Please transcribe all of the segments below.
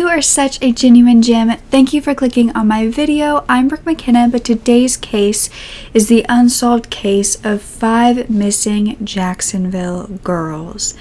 You are such a genuine gem. Thank you for clicking on my video. I'm Brooke McKenna, but today's case is the unsolved case of 5 missing Jacksonville girls.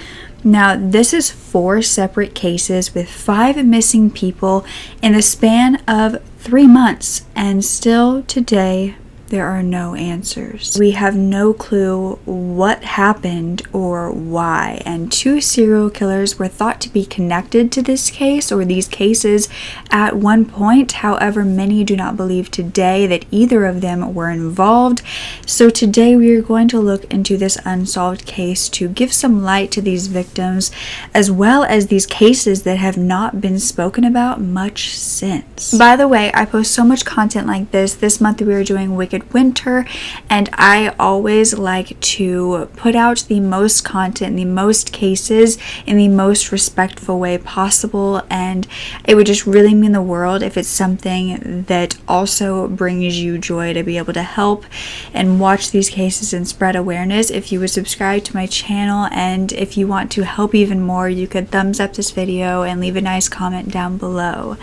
Now, this is 4 separate cases with 5 missing people in the span of 3 months, and still today there are no answers. We have no clue what happened or why, and 2 serial killers were thought to be connected to this case or these cases at one point. However, many do not believe today that either of them were involved. So today we are going to look into this unsolved case to give some light to these victims, as well as these cases that have not been spoken about much since. By the way, I post so much content like this. This month we are doing Wicked Winter, and I always like to put out the most content, the most cases in the most respectful way possible, and it would just really mean the world if it's something that also brings you joy to be able to help and watch these cases and spread awareness. If you would subscribe to my channel, and if you want to help even more, you could thumbs up this video and leave a nice comment down below.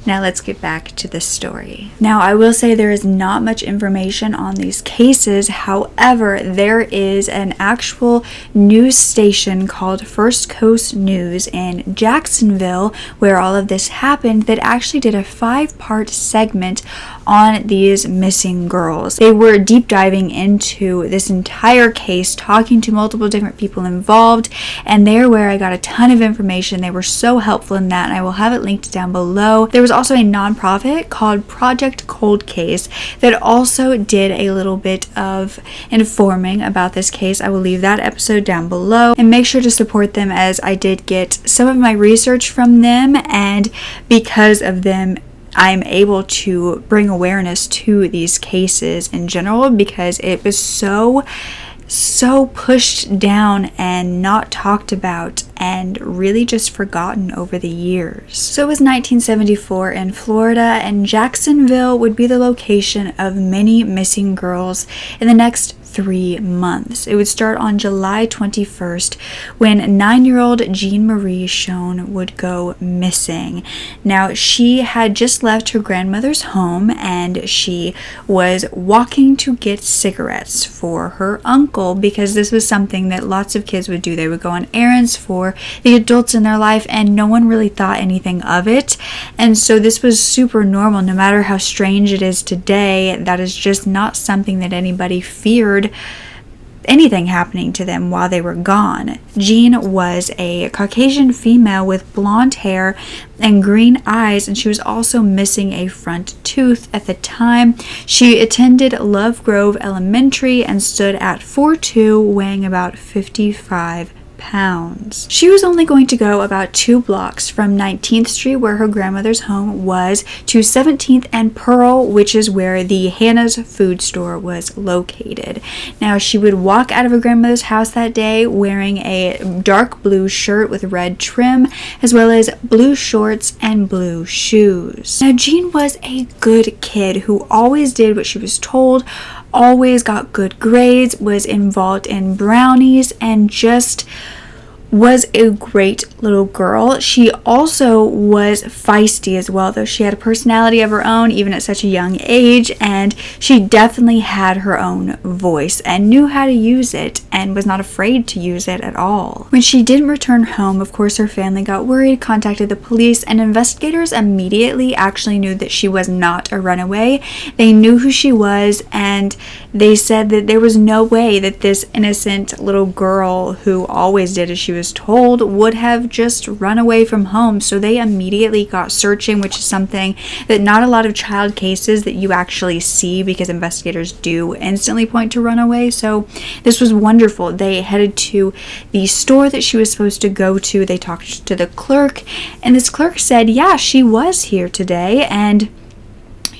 Now let's get back to the story. Now, I will say there is not much information on these cases. However, there is an actual news station called First Coast News in Jacksonville, where all of this happened, that actually did a 5-part segment on these missing girls. They were deep diving into this entire case, talking to multiple different people involved, and they're where I got a ton of information. They were so helpful in that, and I will have it linked down below. There was also a nonprofit called Project Cold Case that also did a little bit of informing about this case. I will leave that episode down below, and make sure to support them, as I did get some of my research from them, and because of them I'm able to bring awareness to these cases in general, because it was so pushed down and not talked about and really just forgotten over the years. So it was 1974 in Florida, and Jacksonville would be the location of many missing girls in the next 3 months. It would start on July 21st when 9-year-old Jean Marie Schoen would go missing. Now, she had just left her grandmother's home, and she was walking to get cigarettes for her uncle, because this was something that lots of kids would do. They would go on errands for the adults in their life, and no one really thought anything of it. And so this was super normal. No matter how strange it is today, that is just not something that anybody feared anything happening to them while they were gone. Jean was a Caucasian female with blonde hair and green eyes, and she was also missing a front tooth at the time. She attended Love Grove Elementary and stood at 4'2", weighing about 55 pounds. She was only going to go about 2 blocks from 19th Street, where her grandmother's home was, to 17th and Pearl, which is where the Hannah's food store was located. Now, she would walk out of her grandmother's house that day wearing a dark blue shirt with red trim, as well as blue shorts and blue shoes. Now, Jean was a good kid who always did what she was told, always got good grades, was involved in brownies, and just was a great little girl. She also was feisty as well, though she had a personality of her own even at such a young age, and she definitely had her own voice and knew how to use it and was not afraid to use it at all. When she didn't return home, of course, her family got worried, contacted the police, and investigators immediately actually knew that she was not a runaway. They knew who she was, and they said that there was no way that this innocent little girl, who always did as she was told, would have just run away from home. So they immediately got searching, which is something that not a lot of child cases that you actually see, because investigators do instantly point to runaway. So this was wonderful. They headed to the store that she was supposed to go to. They talked to the clerk, and this clerk said, yeah, she was here today, and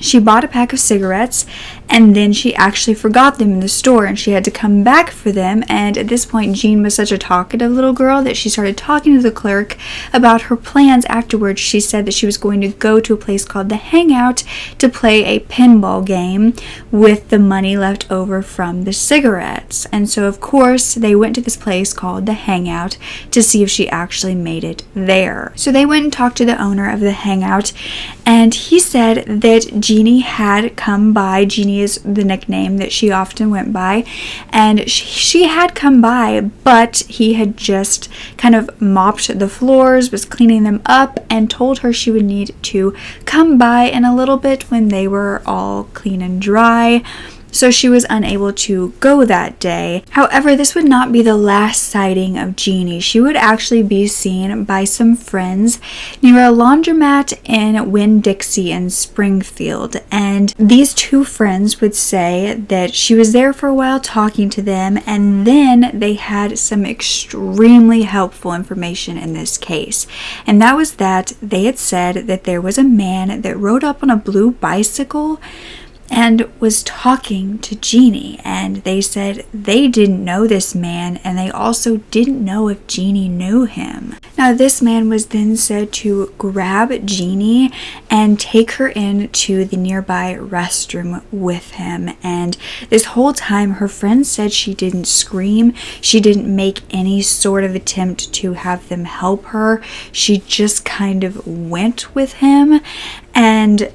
she bought a pack of cigarettes, and then she actually forgot them in the store and she had to come back for them. And at this point, Jean was such a talkative little girl that she started talking to the clerk about her plans afterwards. She said that she was going to go to a place called the Hangout to play a pinball game with the money left over from the cigarettes. And so of course they went to this place called the Hangout to see if she actually made it there. So they went and talked to the owner of the Hangout, and he said that Jeannie had come by. Jeannie is the nickname that she often went by, and she had come by, but he had just kind of mopped the floors, was cleaning them up, and told her she would need to come by in a little bit when they were all clean and dry. So she was unable to go that day. However, this would not be the last sighting of Jeannie. She would actually be seen by some friends near a laundromat in Winn-Dixie in Springfield. And these two friends would say that she was there for a while talking to them, and then they had some extremely helpful information in this case. And that was that they had said that there was a man that rode up on a blue bicycle and was talking to Jeannie, and they said they didn't know this man, and they also didn't know if Jeannie knew him. Now this man was then said to grab Jeannie and take her into the nearby restroom with him, and this whole time her friend said she didn't scream, she didn't make any sort of attempt to have them help her, she just kind of went with him, and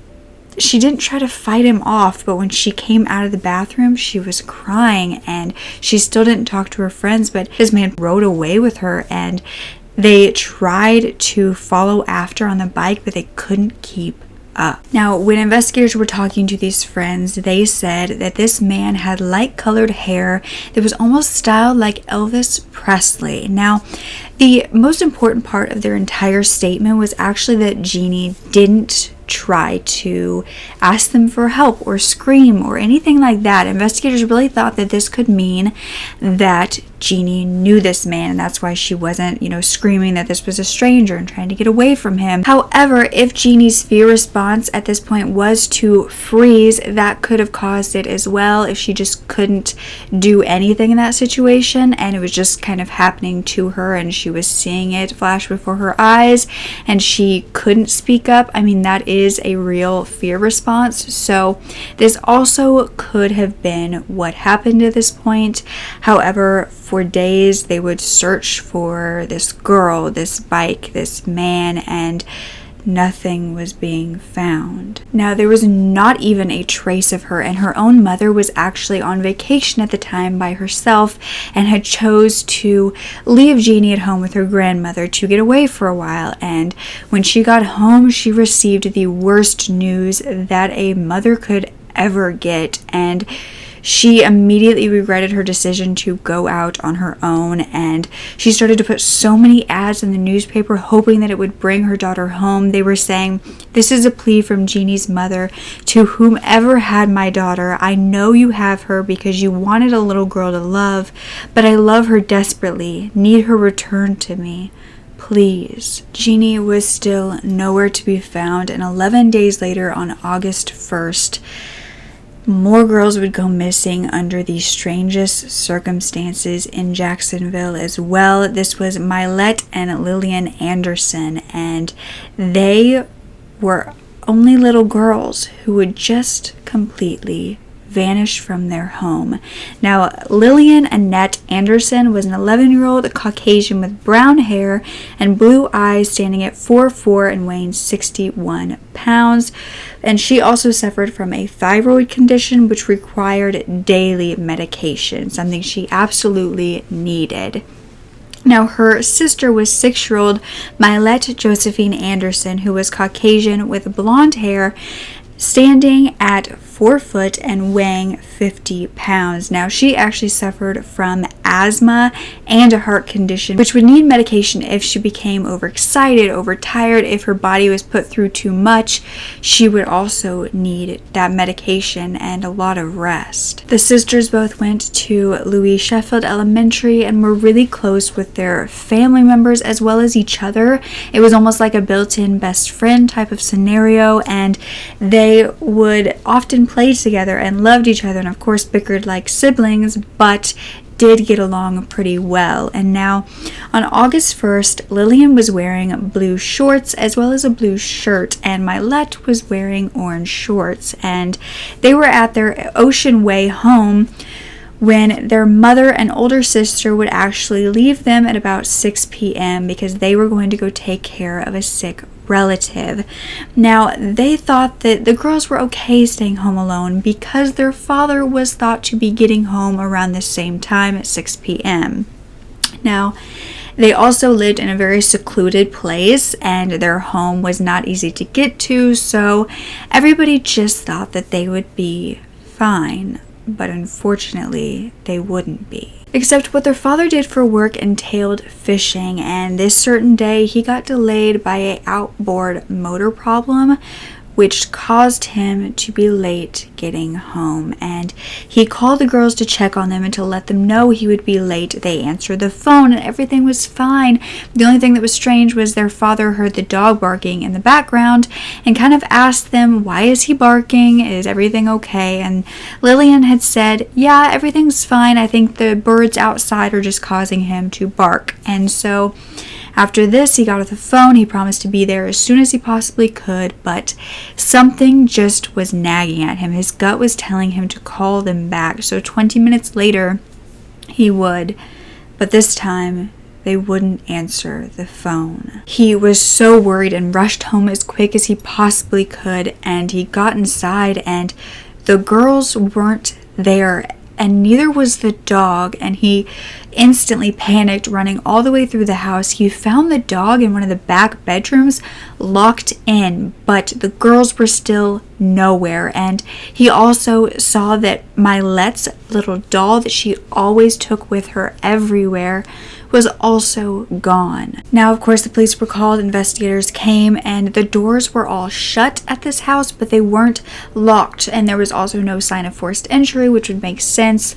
she didn't try to fight him off, but when she came out of the bathroom, she was crying, and she still didn't talk to her friends, but this man rode away with her, and they tried to follow after on the bike, but they couldn't keep up. Now, when investigators were talking to these friends, they said that this man had light-colored hair that was almost styled like Elvis Presley. Now, the most important part of their entire statement was actually that Jeannie didn't try to ask them for help or scream or anything like that. Investigators really thought that this could mean that Jeannie knew this man, and that's why she wasn't, screaming that this was a stranger and trying to get away from him. However, if Jeannie's fear response at this point was to freeze, that could have caused it as well if she just couldn't do anything in that situation and it was just kind of happening to her and she was seeing it flash before her eyes and she couldn't speak up. I mean, that is a real fear response. So this also could have been what happened at this point. However, for days they would search for this girl, this bike, this man, and nothing was being found. Now, there was not even a trace of her, and her own mother was actually on vacation at the time by herself and had chose to leave Jeannie at home with her grandmother to get away for a while. And when she got home, she received the worst news that a mother could ever get, and she immediately regretted her decision to go out on her own, and she started to put so many ads in the newspaper hoping that it would bring her daughter home. They were saying, "This is a plea from Jeannie's mother to whomever had my daughter. I know you have her because you wanted a little girl to love, but I love her desperately, need her returned to me. Please." Jeannie was still nowhere to be found, and 11 days later, on August 1st, more girls would go missing under the strangest circumstances in Jacksonville as well. This was Mylette and Lillian Anderson, and they were only little girls who would just completely vanish from their home. Now, Lillian Annette Anderson was an 11-year-old Caucasian with brown hair and blue eyes, standing at 4'4" and weighing 61 pounds. And she also suffered from a thyroid condition which required daily medication, something she absolutely needed. Now, her sister was 6-year-old Mylette Josephine Anderson, who was Caucasian with blonde hair, standing at 4 foot and weighing 50 pounds. Now, she actually suffered from asthma and a heart condition, which would need medication if she became overexcited, overtired. If her body was put through too much, she would also need that medication and a lot of rest. The sisters both went to Louis Sheffield Elementary and were really close with their family members as well as each other. It was almost like a built-in best friend type of scenario, and they would often played together and loved each other, and of course bickered like siblings, but did get along pretty well. And now on August 1st, Lillian was wearing blue shorts as well as a blue shirt, and Mylette was wearing orange shorts, and they were at their Ocean Way home when their mother and older sister would actually leave them at about 6 p.m. because they were going to go take care of a sick relative. Now, they thought that the girls were okay staying home alone because their father was thought to be getting home around the same time at 6 p.m. Now, they also lived in a very secluded place, and their home was not easy to get to, so everybody just thought that they would be fine. But unfortunately, they wouldn't be. Except what their father did for work entailed fishing, and this certain day he got delayed by an outboard motor problem, which caused him to be late getting home. And he called the girls to check on them and to let them know he would be late. They answered the phone and everything was fine. The only thing that was strange was their father heard the dog barking in the background and kind of asked them, why is he barking? Is everything okay? And Lillian had said, yeah, everything's fine. I think the birds outside are just causing him to bark. And so after this, he got off the phone. He promised to be there as soon as he possibly could, but something just was nagging at him. His gut was telling him to call them back. So 20 minutes later, he would, but this time they wouldn't answer the phone. He was so worried and rushed home as quick as he possibly could, and he got inside and the girls weren't there, and neither was the dog, and he instantly panicked, running all the way through the house. He found the dog in one of the back bedrooms locked in, but the girls were still nowhere. And he also saw that Mylette's little doll that she always took with her everywhere was also gone. Now, of course, the police were called, investigators came, and the doors were all shut at this house, but they weren't locked, and there was also no sign of forced entry, which would make sense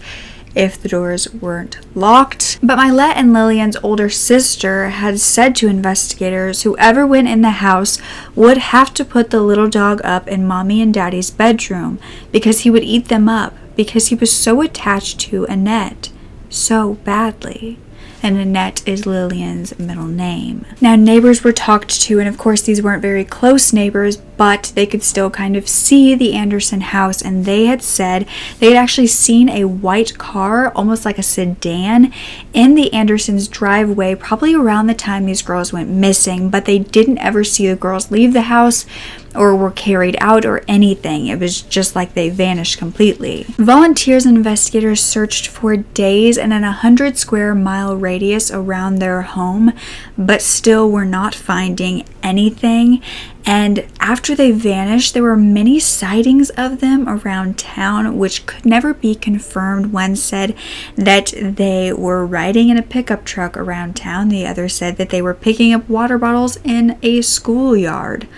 if the doors weren't locked. But Mylette and Lillian's older sister had said to investigators whoever went in the house would have to put the little dog up in Mommy and Daddy's bedroom because he would eat them up, because he was so attached to Annette so badly. And Annette is Lillian's middle name. Now, neighbors were talked to, and of course these weren't very close neighbors, but they could still kind of see the Anderson house, and they had said they had actually seen a white car, almost like a sedan, in the Andersons' driveway probably around the time these girls went missing, but they didn't ever see the girls leave the house or were carried out or anything. It was just like they vanished completely. Volunteers and investigators searched for days in an 100 square mile radius around their home, but still were not finding anything. And after they vanished, there were many sightings of them around town, which could never be confirmed. One said that they were riding in a pickup truck around town. The other said that they were picking up water bottles in a schoolyard.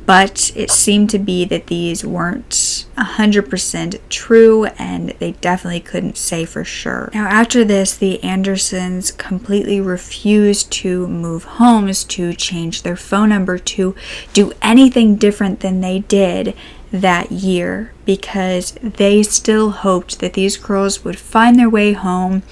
But it seemed to be that these weren't 100% true, and they definitely couldn't say for sure. Now, after this, the Andersons completely refused to move homes, to change their phone number, to do anything different than they did that year, because they still hoped that these girls would find their way home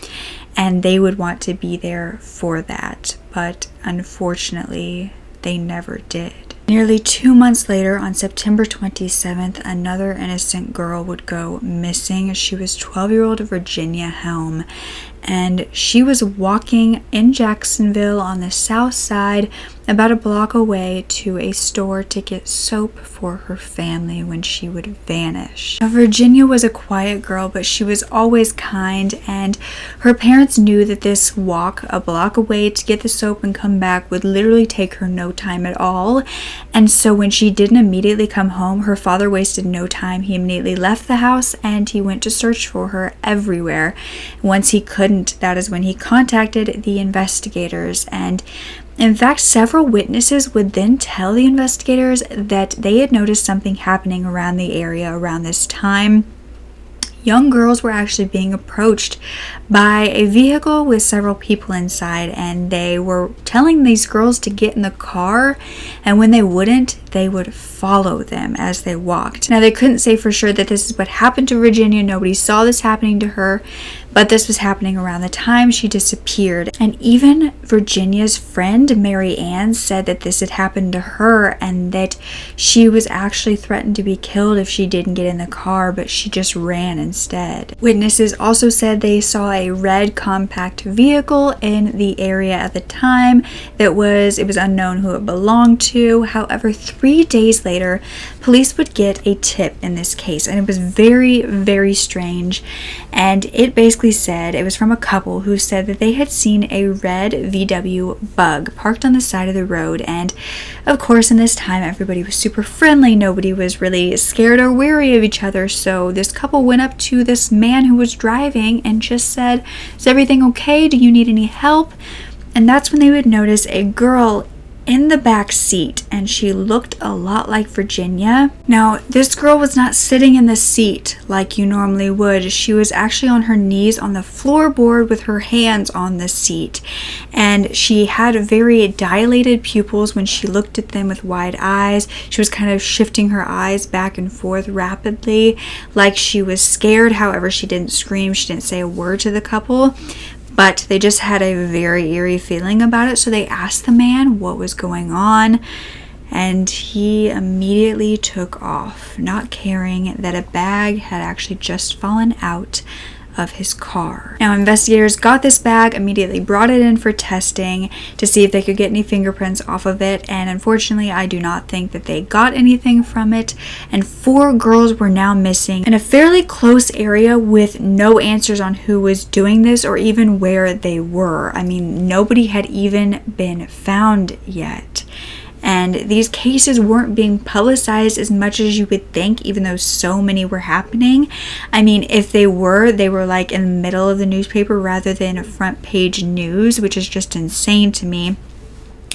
and they would want to be there for that. But unfortunately, they never did. Nearly 2 months later, on September 27th, another innocent girl would go missing. She was 12-year-old Virginia Helm, and she was walking in Jacksonville on the south side, about a block away, to a store to get soap for her family when she would vanish. Now, Virginia was a quiet girl, but she was always kind, and her parents knew that this walk a block away to get the soap and come back would literally take her no time at all. And so when she didn't immediately come home, her father wasted no time. He immediately left the house and he went to search for her everywhere. Once he couldn't, that is when he contacted the investigators. And in fact, several witnesses would then tell the investigators that they had noticed something happening around the area around this time. young girls were actually being approached by a vehicle with several people inside, and they were telling these girls to get in the car, and when they wouldn't, they would follow them as they walked. Now, they couldn't say for sure that this is what happened to Virginia. Nobody saw this happening to her, but this was happening around the time she disappeared. And even Virginia's friend, Mary Ann, said that this had happened to her and that she was actually threatened to be killed if she didn't get in the car, but she just ran instead. Witnesses also said they saw a red compact vehicle in the area at the time. It was unknown who it belonged to. However, 3 days later, police would get a tip in this case, and it was very, very strange. And it basically said, it was from a couple who said that they had seen a red VW Bug parked on the side of the road. And of course, in this time, everybody was super friendly. Nobody was really scared or wary of each other. So this couple went up to this man who was driving and just said, "Is everything okay? Do you need any help?" And that's when they would notice a girl in the back seat, and she looked a lot like Virginia. Now, this girl was not sitting in the seat like you normally would. She was actually on her knees on the floorboard with her hands on the seat, and she had very dilated pupils when she looked at them with wide eyes. She was kind of shifting her eyes back and forth rapidly like she was scared. However, she didn't scream. She didn't say a word to the couple, but they just had a very eerie feeling about it. So they asked the man what was going on, and he immediately took off, not caring that a bag had actually just fallen out of his car. Now, investigators got this bag, immediately brought it in for testing to see if they could get any fingerprints off of it, and unfortunately, I do not think that they got anything from it. And 4 girls were now missing in a fairly close area with no answers on who was doing this or even where they were. I mean, nobody had even been found yet. And these cases weren't being publicized as much as you would think, even though so many were happening. I mean, if they were like in the middle of the newspaper rather than front page news, which is just insane to me.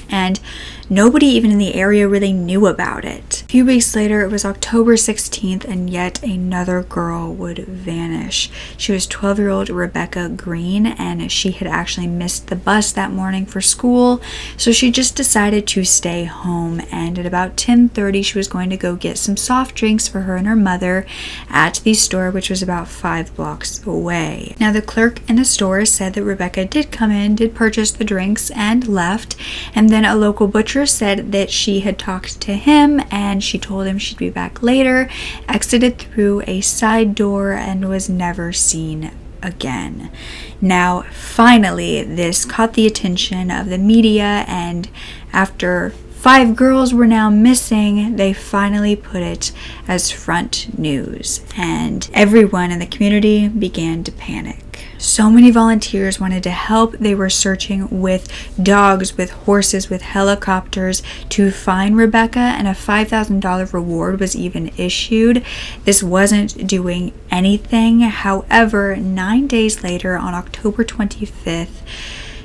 And nobody even in the area really knew about it. A few weeks later, it was October 16th, and yet another girl would vanish. She was 12-year-old Rebecca Greene, and she had actually missed the bus that morning for school, so she just decided to stay home. And at about 10:30, she was going to go get some soft drinks for her and her mother at the store, which was about 5 blocks away. Now, the clerk in the store said that Rebecca did come in, did purchase the drinks, and left. And then a local butcher said that she had talked to him and she told him she'd be back later, exited through a side door, and was never seen again. Now, finally, this caught the attention of the media, and after 5 girls were now missing, they finally put it as front news, and everyone in the community began to panic. So many volunteers wanted to help. They were searching with dogs, with horses, with helicopters to find Rebecca, and a $5,000 reward was even issued. This wasn't doing anything. However, 9 days later, on October 25th,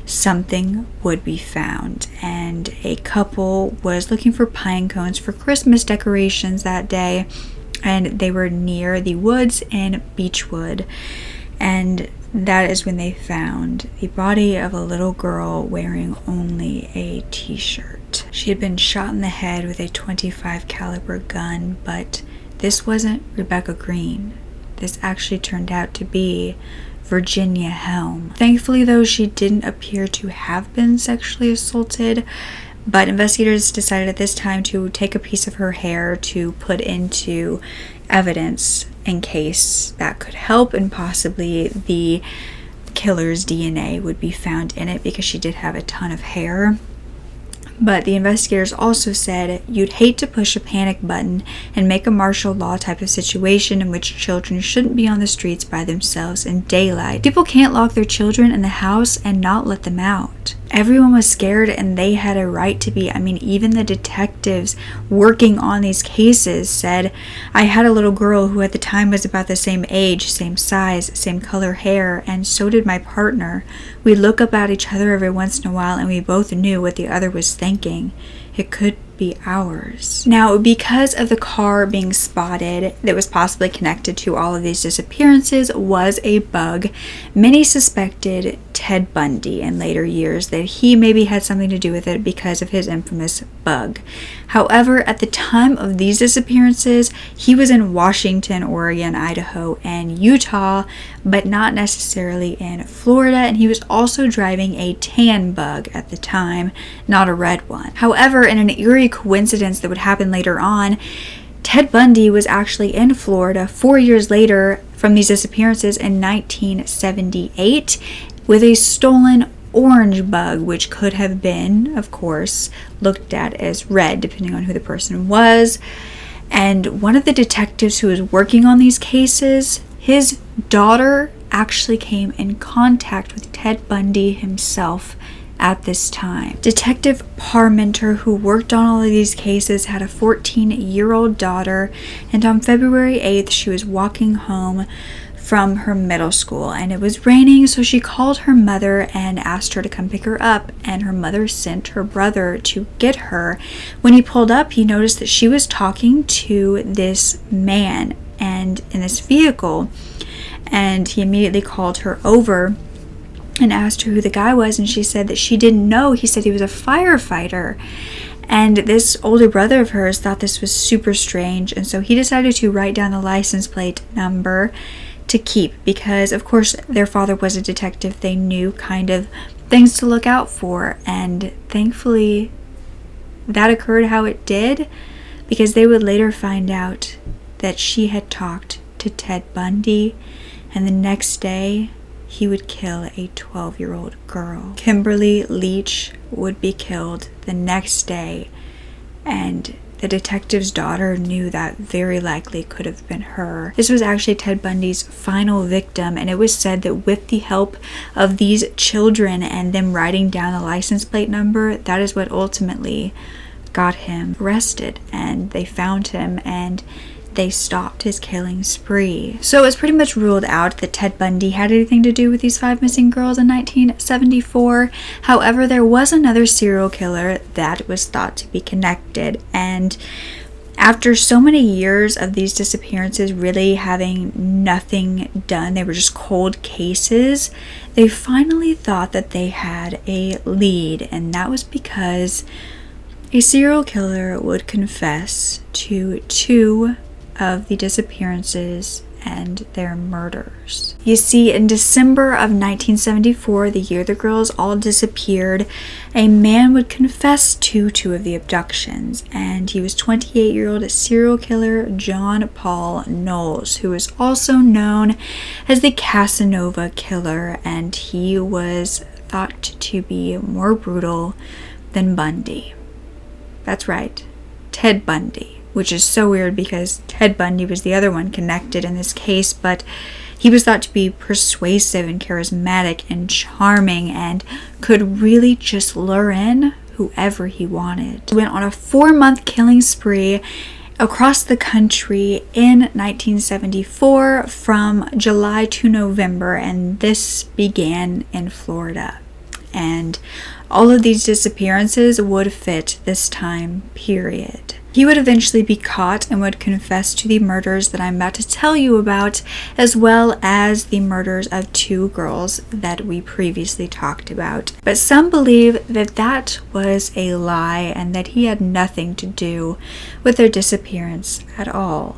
something would be found, and a couple was looking for pine cones for Christmas decorations that day, and they were near the woods in Beechwood, and that is when they found the body of a little girl wearing only a t-shirt. She had been shot in the head with a .25 caliber gun, but this wasn't Rebecca Greene. This actually turned out to be Virginia Helm. Thankfully, though, she didn't appear to have been sexually assaulted, but investigators decided at this time to take a piece of her hair to put into evidence in case that could help, and possibly the killer's DNA would be found in it because she did have a ton of hair. But the investigators also said you'd hate to push a panic button and make a martial law type of situation in which children shouldn't be on the streets by themselves in daylight. People can't lock their children in the house and not let them out. Everyone was scared, and they had a right to be. I mean, even the detectives working on these cases said, I had a little girl who at the time was about the same age, same size, same color hair, and so did my partner. We'd look up at each other every once in a while, and we both knew what the other was thinking. It could be ours. Now, because of the car being spotted that was possibly connected to all of these disappearances was a bug, many suspected Ted Bundy in later years that he maybe had something to do with it because of his infamous bug. However, at the time of these disappearances, he was in Washington, Oregon, Idaho, and Utah, but not necessarily in Florida, and he was also driving a tan bug at the time, not a red one. However, in an eerie coincidence that would happen later on, Ted Bundy was actually in Florida 4 years later from these disappearances in 1978 with a stolen orange bug, which could have been, of course, looked at as red depending on who the person was. And one of the detectives who was working on these cases, his daughter actually came in contact with Ted Bundy himself at this time. Detective Parmenter, who worked on all of these cases, had a 14-year-old daughter, and on February 8th she was walking home from her middle school, and it was raining, so she called her mother and asked her to come pick her up, and her mother sent her brother to get her. When he pulled up, he noticed that she was talking to this man and in this vehicle, and he immediately called her over and asked her who the guy was, and she said that she didn't know. He said he was a firefighter. And this older brother of hers thought this was super strange, and so he decided to write down the license plate number to keep, because of course their father was a detective. They knew kind of things to look out for, and thankfully that occurred how it did, because they would later find out that she had talked to Ted Bundy, and the next day he would kill a 12-year-old girl. Kimberly Leach would be killed the next day, and the detective's daughter knew that very likely could have been her. This was actually Ted Bundy's final victim, and it was said that with the help of these children and them writing down the license plate number, that is what ultimately got him arrested, and they found him and they stopped his killing spree. So it was pretty much ruled out that Ted Bundy had anything to do with these 5 missing girls in 1974. However, there was another serial killer that was thought to be connected, and after so many years of these disappearances really having nothing done, they were just cold cases, they finally thought that they had a lead, and that was because a serial killer would confess to 2 of the disappearances and their murders. You see, in December of 1974, the year the girls all disappeared, a man would confess to 2 of the abductions, and he was 28-year-old serial killer John Paul Knowles, who is also known as the Casanova Killer, and he was thought to be more brutal than Bundy. That's right, Ted Bundy. Which is so weird because Ted Bundy was the other one connected in this case, but he was thought to be persuasive and charismatic and charming and could really just lure in whoever he wanted. He went on a 4-month killing spree across the country in 1974 from July to November, and this began in Florida. And all of these disappearances would fit this time period. He would eventually be caught and would confess to the murders that I'm about to tell you about, as well as the murders of 2 girls that we previously talked about. But some believe that that was a lie and that he had nothing to do with their disappearance at all.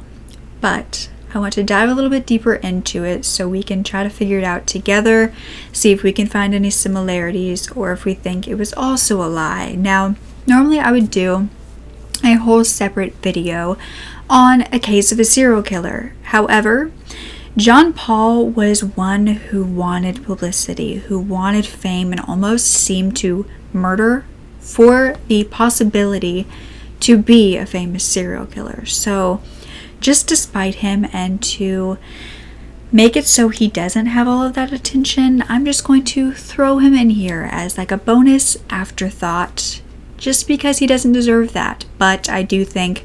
But I want to dive a little bit deeper into it so we can try to figure it out together, see if we can find any similarities or if we think it was also a lie. Now, normally I would do a whole separate video on a case of a serial killer. However, John Paul was one who wanted publicity, who wanted fame, and almost seemed to murder for the possibility to be a famous serial killer. So just to spite him and to make it so he doesn't have all of that attention, I'm just going to throw him in here as like a bonus afterthought, just because he doesn't deserve that. But I do think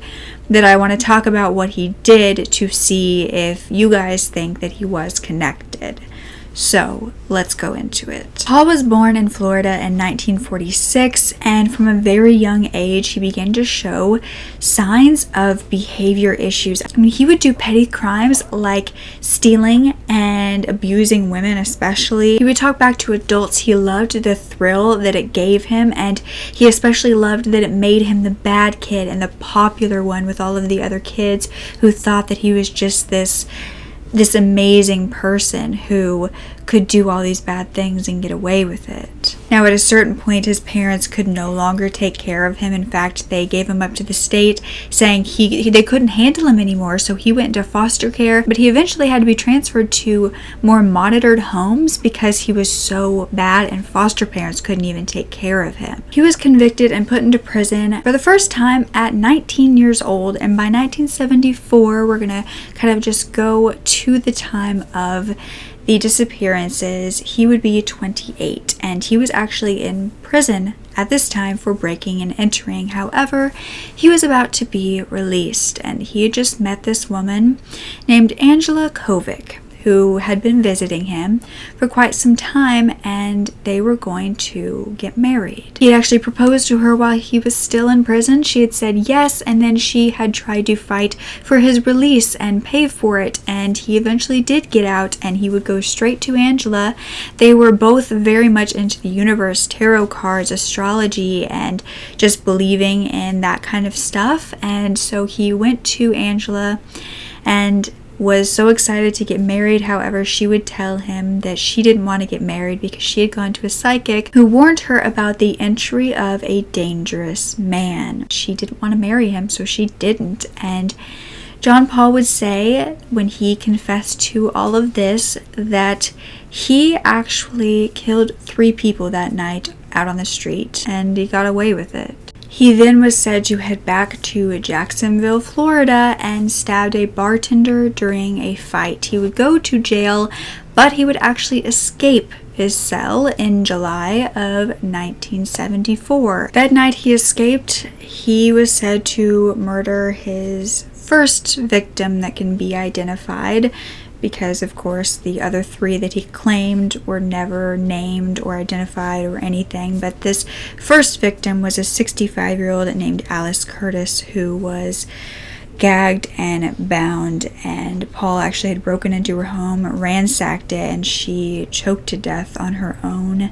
that I want to talk about what he did to see if you guys think that he was connected. So let's go into it. Paul was born in Florida in 1946, and from a very young age, he began to show signs of behavior issues. I mean, he would do petty crimes like stealing and abusing women especially. He would talk back to adults. He loved the thrill that it gave him, and he especially loved that it made him the bad kid and the popular one with all of the other kids who thought that he was just this amazing person who could do all these bad things and get away with it. Now, at a certain point, his parents could no longer take care of him. In fact, they gave him up to the state, saying they couldn't handle him anymore, so he went into foster care. But he eventually had to be transferred to more monitored homes because he was so bad and foster parents couldn't even take care of him. He was convicted and put into prison for the first time at 19 years old, and by 1974, we're gonna kind of just go to the time of the disappearances. He would be 28, and he was actually in prison at this time for breaking and entering. However, he was about to be released, and he had just met this woman named Angela Kovic, who had been visiting him for quite some time, and they were going to get married. He had actually proposed to her while he was still in prison. She had said yes, and then she had tried to fight for his release and pay for it, and he eventually did get out, and he would go straight to Angela. They were both very much into the universe, tarot cards, astrology, and just believing in that kind of stuff. And so he went to Angela and was so excited to get married. However, she would tell him that she didn't want to get married because she had gone to a psychic who warned her about the entry of a dangerous man. She didn't want to marry him, so she didn't. And John Paul would say, when he confessed to all of this, that he actually killed 3 people that night out on the street, and he got away with it. He then was said to head back to Jacksonville, Florida, and stabbed a bartender during a fight. He would go to jail, but he would actually escape his cell in July of 1974. That night he escaped. He was said to murder his first victim that can be identified, because of course the other 3 that he claimed were never named or identified or anything. But this first victim was a 65-year-old named Alice Curtis, who was gagged and bound, and Paul actually had broken into her home, ransacked it, and she choked to death on her own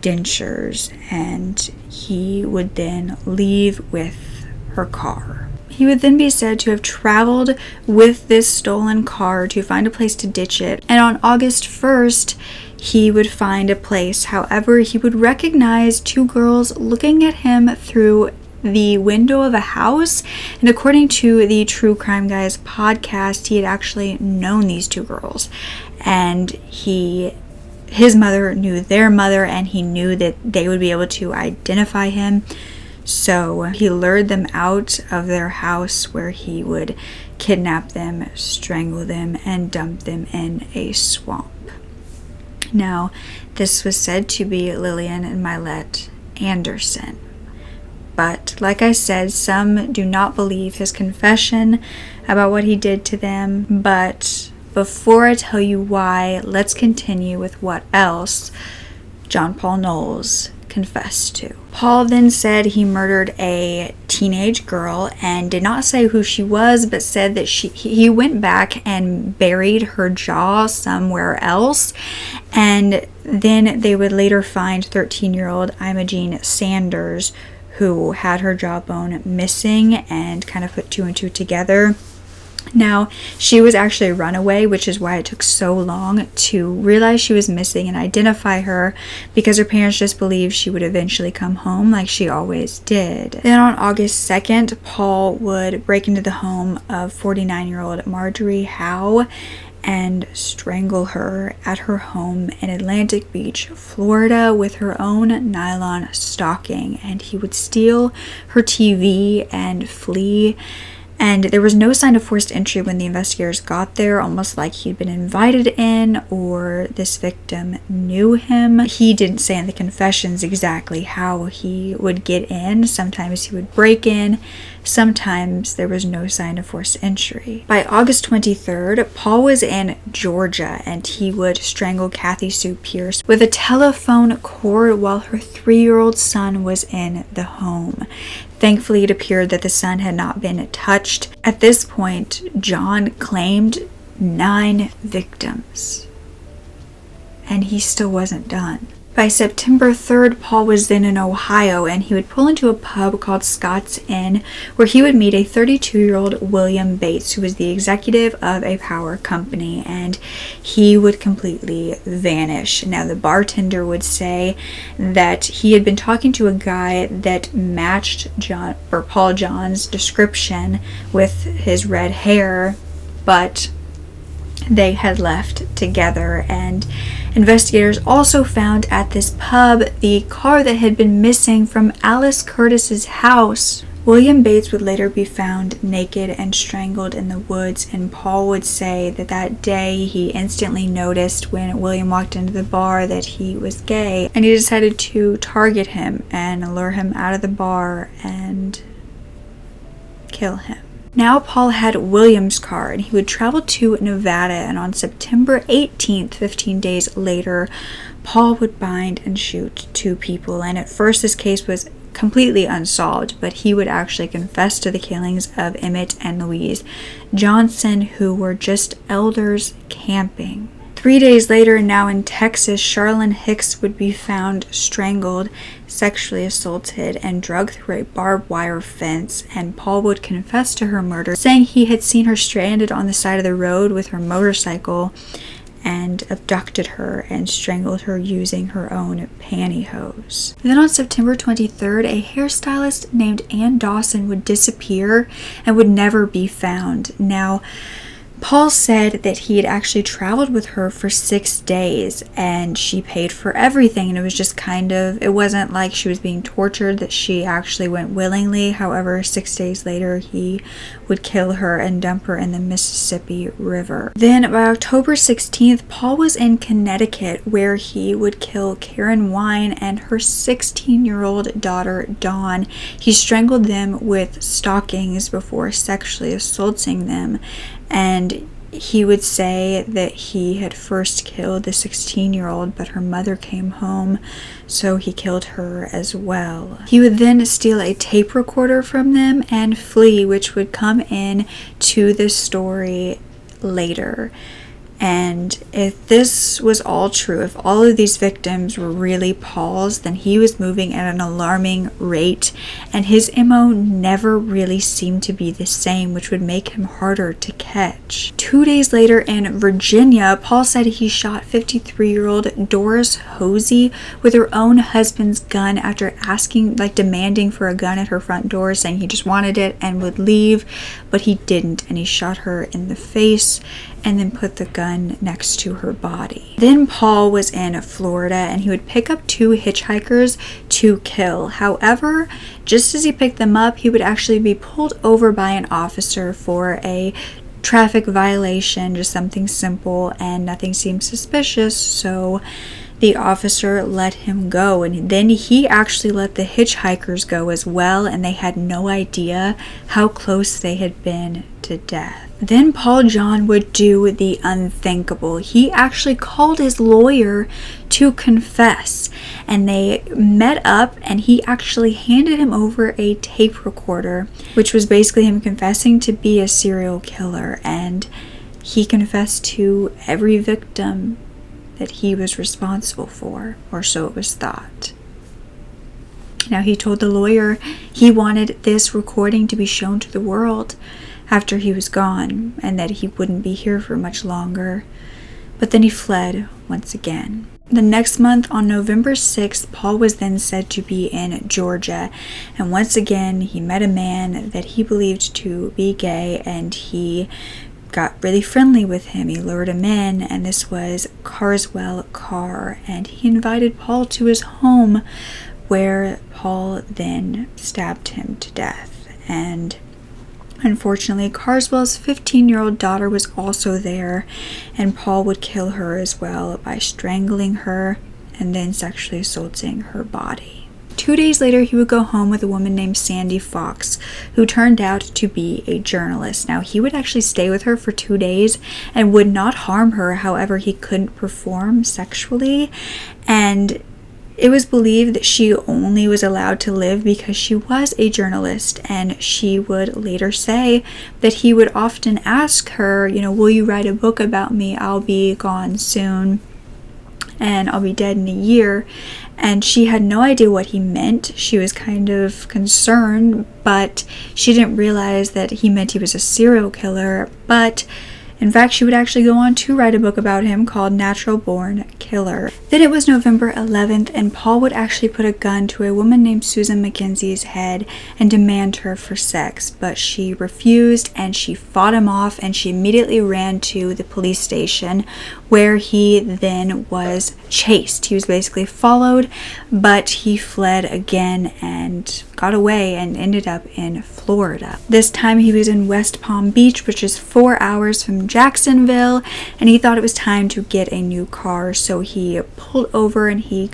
dentures, and he would then leave with her car. He would then be said to have traveled with this stolen car to find a place to ditch it. And on August 1st, he would find a place. However, he would recognize 2 girls looking at him through the window of a house. And according to the True Crime Guys podcast, he had actually known these 2 girls. And his mother knew their mother, and he knew that they would be able to identify him. So he lured them out of their house, where he would kidnap them, strangle them, and dump them in a swamp. Now, this was said to be Lillian and Mylette Anderson. But like I said, some do not believe his confession about what he did to them. But before I tell you why, let's continue with what else John Paul Knowles confessed to. Paul then said he murdered a teenage girl and did not say who she was, but said that he went back and buried her jaw somewhere else, and then they would later find 13-year-old Imogene Sanders, who had her jawbone missing, and kind of put 2 and 2 together. Now, she was actually a runaway, which is why it took so long to realize she was missing and identify her, because her parents just believed she would eventually come home like she always did. Then on August 2nd, Paul would break into the home of 49-year-old Marjorie Howe and strangle her at her home in Atlantic Beach, Florida, with her own nylon stocking. And he would steal her TV and flee. And there was no sign of forced entry when the investigators got there, almost like he'd been invited in or this victim knew him. He didn't say in the confessions exactly how he would get in. Sometimes he would break in. Sometimes there was no sign of forced entry. By August 23rd, Paul was in Georgia and he would strangle Kathy Sue Pierce with a telephone cord while her 3-year-old son was in the home. Thankfully, it appeared that the son had not been touched. At this point, John claimed 9 victims, and he still wasn't done. By September 3rd, Paul was then in Ohio, and he would pull into a pub called Scott's Inn, where he would meet a 32-year-old William Bates, who was the executive of a power company, and he would completely vanish. Now, the bartender would say that he had been talking to a guy that matched Paul John's description with his red hair, but they had left together. And investigators also found at this pub the car that had been missing from Alice Curtis's house. William Bates would later be found naked and strangled in the woods, and Paul would say that that day he instantly noticed when William walked into the bar that he was gay, and he decided to target him and lure him out of the bar and kill him. Now Paul had William's car, and he would travel to Nevada, and on September 18th, 15 days later, Paul would bind and shoot 2 people. And at first this case was completely unsolved, but he would actually confess to the killings of Emmett and Louise Johnson, who were just elders camping. 3 days later, now in Texas, Charlene Hicks would be found strangled, sexually assaulted, and dragged through a barbed wire fence, and Paul would confess to her murder, saying he had seen her stranded on the side of the road with her motorcycle and abducted her and strangled her using her own pantyhose. Then on September 23rd, a hairstylist named Ann Dawson would disappear and would never be found. Now, Paul said that he had actually traveled with her for 6 days and she paid for everything, and it was just it wasn't like she was being tortured, that she actually went willingly. However, 6 days later, he would kill her and dump her in the Mississippi River. Then by October 16th, Paul was in Connecticut, where he would kill Karen Wine and her 16-year-old daughter, Dawn. He strangled them with stockings before sexually assaulting them. And he would say that he had first killed the 16-year-old, but her mother came home, so he killed her as well. He would then steal a tape recorder from them and flee, which would come in to the story later. And if this was all true, if all of these victims were really Paul's, then he was moving at an alarming rate, and his MO never really seemed to be the same, which would make him harder to catch. 2 days later in Virginia, Paul said he shot 53-year-old Doris Hosey with her own husband's gun after demanding for a gun at her front door, saying he just wanted it and would leave, but he didn't, and he shot her in the face and then put the gun next to her body. Then Paul was in Florida, and he would pick up 2 hitchhikers to kill. However, just as he picked them up, he would actually be pulled over by an officer for a traffic violation, just something simple, and nothing seemed suspicious, so the officer let him go. And then he actually let the hitchhikers go as well, and they had no idea how close they had been to death. Then Paul John would do the unthinkable. He actually called his lawyer to confess, and they met up, and he actually handed him over a tape recorder, which was basically him confessing to be a serial killer, and he confessed to every victim that he was responsible for, or so it was thought. Now, he told the lawyer he wanted this recording to be shown to the world after he was gone, and that he wouldn't be here for much longer. But then he fled once again. The next month, on November 6th, Paul was then said to be in Georgia, and once again he met a man that he believed to be gay, and he got really friendly with him. He lured him in, and this was Carswell Carr, and he invited Paul to his home, where Paul then stabbed him to death. And Unfortunately, Carswell's 15-year-old daughter was also there, and Paul would kill her as well by strangling her and then sexually assaulting her body. 2 days later, he would go home with a woman named Sandy Fox, who turned out to be a journalist. Now, he would actually stay with her for 2 days and would not harm her. However, he couldn't perform sexually, and it was believed that she only was allowed to live because she was a journalist, and she would later say that he would often ask her, will you write a book about me? I'll be gone soon, and I'll be dead in a year. And she had no idea what he meant. She was kind of concerned, but she didn't realize that he meant he was a serial killer. But in fact, she would actually go on to write a book about him called Natural Born Killer. Then it was November 11th, and Paul would actually put a gun to a woman named Susan McKenzie's head and demand her for sex, but she refused, and she fought him off, and she immediately ran to the police station, where he then was chased. He was basically followed, but he fled again and got away and ended up in Florida. This time he was in West Palm Beach, which is 4 hours from Jacksonville, and he thought it was time to get a new car, so he pulled over and he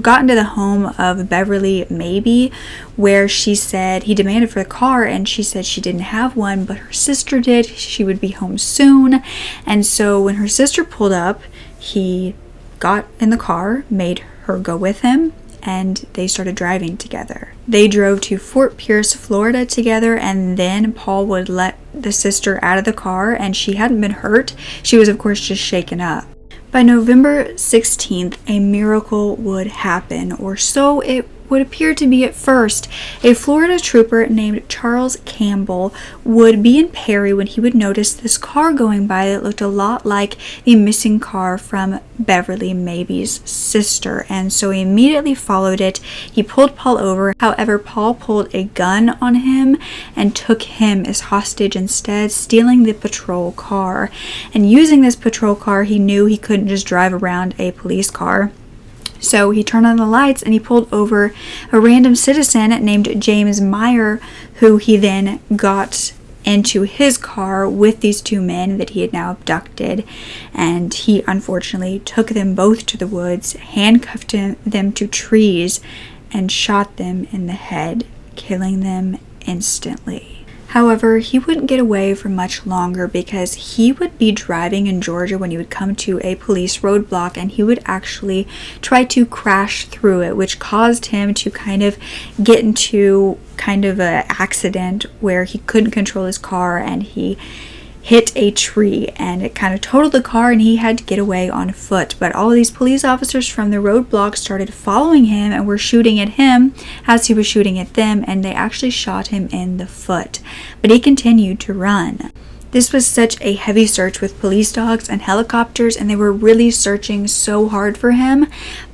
got into the home of Beverly Maybe, where she said he demanded for the car, and she said she didn't have one, but her sister did. She would be home soon. And so when her sister pulled up, he got in the car, made her go with him, and they started driving together. They drove to Fort Pierce, Florida together, and then Paul would let the sister out of the car, and she hadn't been hurt. She was, of course, just shaken up. By November 16th, a miracle would happen, or so it would appear to be at first. A Florida trooper named Charles Campbell would be in Perry when he would notice this car going by that looked a lot like the missing car from Beverly Maybe's sister, and so he immediately followed it. He pulled Paul over. However, Paul pulled a gun on him and took him as hostage instead, stealing the patrol car. And using this patrol car, he knew he couldn't just drive around a police car. So he turned on the lights and he pulled over a random citizen named James Meyer, who he then got into his car with these 2 men that he had now abducted. And he unfortunately took them both to the woods, handcuffed them to trees, and shot them in the head, killing them instantly. However, he wouldn't get away for much longer, because he would be driving in Georgia when he would come to a police roadblock, and he would actually try to crash through it, which caused him to kind of get into kind of an accident where he couldn't control his car, and he hit a tree, and it kind of totaled the car, and he had to get away on foot. But all of these police officers from the roadblock started following him and were shooting at him as he was shooting at them, and they actually shot him in the foot. But he continued to run. This was such a heavy search with police dogs and helicopters, and they were really searching so hard for him.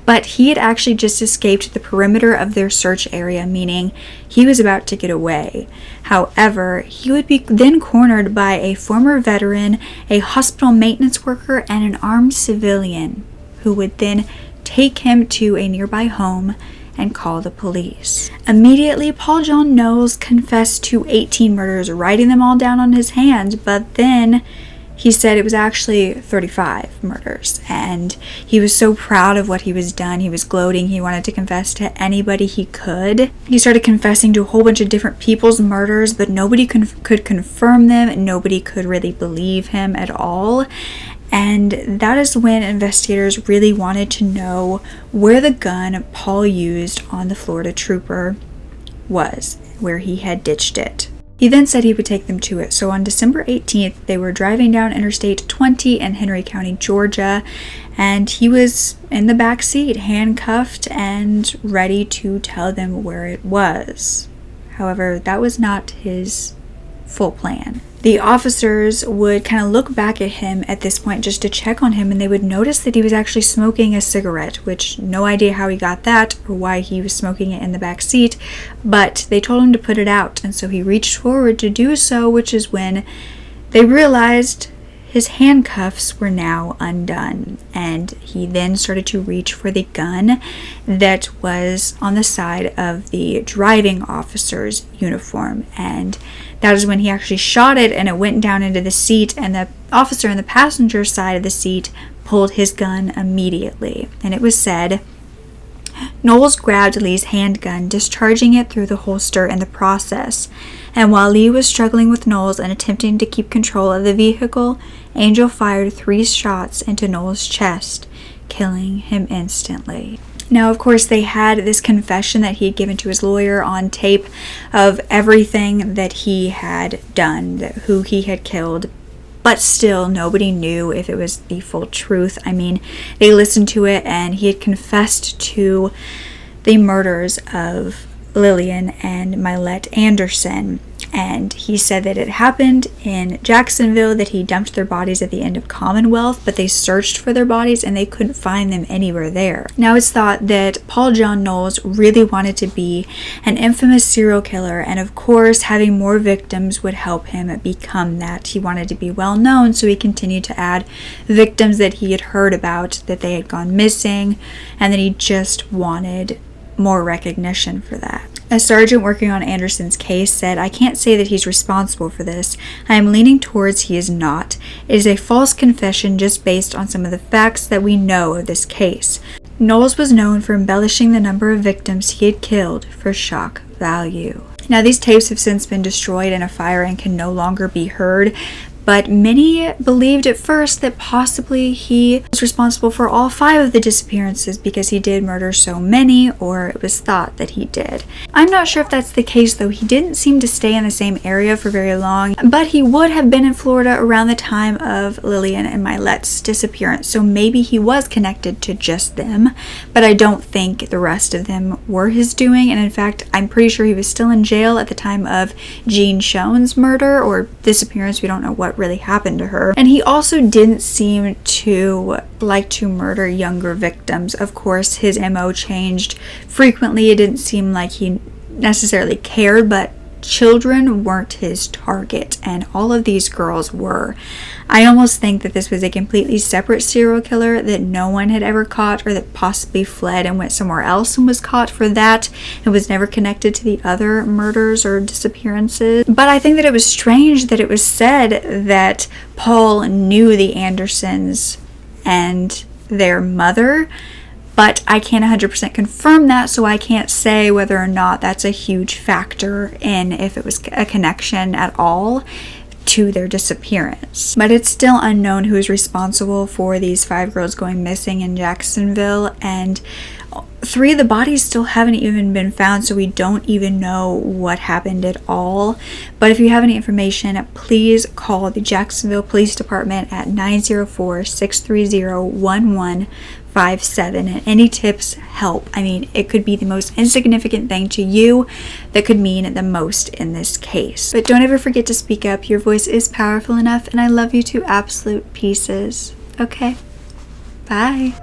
But he had actually just escaped the perimeter of their search area, meaning he was about to get away. However, he would be then cornered by a former veteran, a hospital maintenance worker, and an armed civilian, who would then take him to a nearby home and call the police. Immediately, Paul John Knowles confessed to 18 murders, writing them all down on his hands, but then he said it was actually 35 murders, and he was so proud of what he was done. He was gloating. He wanted to confess to anybody he could. He started confessing to a whole bunch of different people's murders, but nobody could confirm them. Nobody could really believe him at all. And that is when investigators really wanted to know where the gun Paul used on the Florida trooper was, where he had ditched it. He then said he would take them to it. So on December 18th, they were driving down Interstate 20 in Henry County, Georgia, and he was in the back seat, handcuffed and ready to tell them where it was. However, that was not his full plan. The officers would kind of look back at him at this point just to check on him, and they would notice that he was actually smoking a cigarette, which no idea how he got that or why he was smoking it in the back seat, but they told him to put it out, and so he reached forward to do so, which is when they realized his handcuffs were now undone, and he then started to reach for the gun that was on the side of the driving officer's uniform, and that is when he actually shot it, and it went down into the seat, and the officer on the passenger side of the seat pulled his gun immediately. And it was said Knowles grabbed Lee's handgun, discharging it through the holster in the process. And while Lee was struggling with Knowles and attempting to keep control of the vehicle, Angel fired 3 shots into Knowles' chest, killing him instantly. Now, of course, they had this confession that he had given to his lawyer on tape of everything that he had done, who he had killed. But still, nobody knew if it was the full truth. I mean, they listened to it, and he had confessed to the murders of Lillian and Mylette Anderson. And he said that it happened in Jacksonville, that he dumped their bodies at the end of Commonwealth, but they searched for their bodies and they couldn't find them anywhere there. Now it's thought that John Knowles really wanted to be an infamous serial killer, and of course having more victims would help him become that. He wanted to be well known, so he continued to add victims that he had heard about, that they had gone missing, and that he just wanted more recognition for that. A sergeant working on Anderson's case said, "I can't say that he's responsible for this. I am leaning towards he is not. It is a false confession just based on some of the facts that we know of this case." Knowles was known for embellishing the number of victims he had killed for shock value. Now, these tapes have since been destroyed in a fire and can no longer be heard, but many believed at first that possibly he was responsible for all 5 of the disappearances because he did murder so many, or it was thought that he did. I'm not sure if that's the case, though. He didn't seem to stay in the same area for very long, but he would have been in Florida around the time of Lillian and Mylette's disappearance, so maybe he was connected to just them, but I don't think the rest of them were his doing. And in fact, I'm pretty sure he was still in jail at the time of Jean Schoen's murder or disappearance. We don't know what really happened to her. And he also didn't seem to like to murder younger victims. Of course, his MO changed frequently. It didn't seem like he necessarily cared, but children weren't his target, and all of these girls were. I almost think that this was a completely separate serial killer that no one had ever caught, or that possibly fled and went somewhere else and was caught for that and was never connected to the other murders or disappearances. But I think that it was strange that it was said that Paul knew the Andersons and their mother, but I can't 100% confirm that, so I can't say whether or not that's a huge factor in if it was a connection at all to their disappearance. But it's still unknown who is responsible for these 5 girls going missing in Jacksonville, and 3 of the bodies still haven't even been found, so we don't even know what happened at all. But if you have any information, please call the Jacksonville Police Department at 904-630-1157, and any tips help. I mean, it could be the most insignificant thing to you that could mean the most in this case. But don't ever forget to speak up. Your voice is powerful enough, and I love you to absolute pieces. Okay, bye.